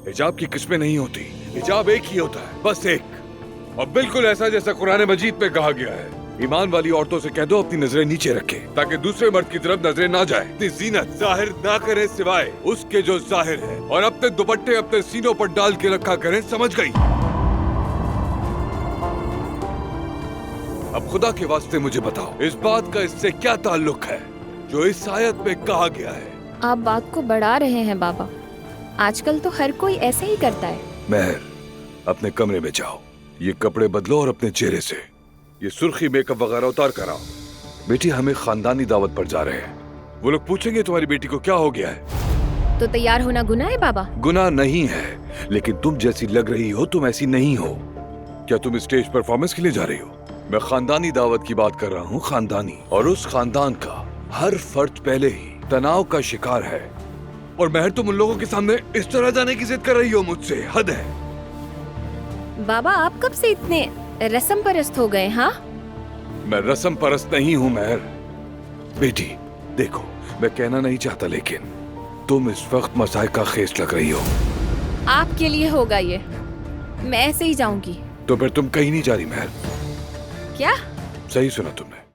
हिजाब की किस्में नहीं होती, हिजाब एक ही होता है, बस एक। और बिल्कुल ऐसा जैसा कुरान मजीद में कहा गया है। ईमान वाली औरतों से कह दो अपनी नजरें नीचे रखे ताकि दूसरे मर्द की तरफ नजरें ना जाए। अपनी जीनत जाहिर ना करें सिवाय उसके जो जाहिर है, और अपने दुपट्टे अपने सीनों पर डाल के रखा करें, समझ गई? अब खुदा के वास्ते मुझे बताओ, इस बात का इससे क्या ताल्लुक है जो इस आयत में कहा गया है? आप बात को बढ़ा रहे हैं बाबा, आजकल तो हर कोई ऐसे ही करता है। मेहर, अपने कमरे में जाओ, ये कपड़े बदलो और अपने चेहरे से ये सुर्खी मेकअप वगैरह उतार कर आओ। बेटी, हमें खानदानी दावत पर जा रहे हैं। वो लोग पूछेंगे तुम्हारी बेटी को क्या हो गया है। तो तैयार होना गुनाह है बाबा? गुनाह नहीं है, लेकिन तुम जैसी लग रही हो तुम ऐसी नहीं हो। क्या तुम स्टेज परफॉर्मेंस के लिए जा रही हो? मैं खानदानी दावत की बात कर रहा हूँ, खानदानी। और उस खानदान का हर फर्द पहले ही तनाव का शिकार है। और महर, तुम उन लोगों के सामने इस तरह जाने की जिद कर रही हो मुझसे, हद है। बाबा आप कब से इतने रस्म परस्त हो गए? हाँ, मैं रस्म परस्त नहीं हूँ महर। बेटी देखो, मैं कहना नहीं चाहता, लेकिन तुम इस वक्त मसाइका खेस लग रही हो। आपके लिए होगा ये, मैं ऐसे ही जाऊंगी। तो फिर तुम कहीं नहीं जा रही महर। क्या? सही सुना तुमने।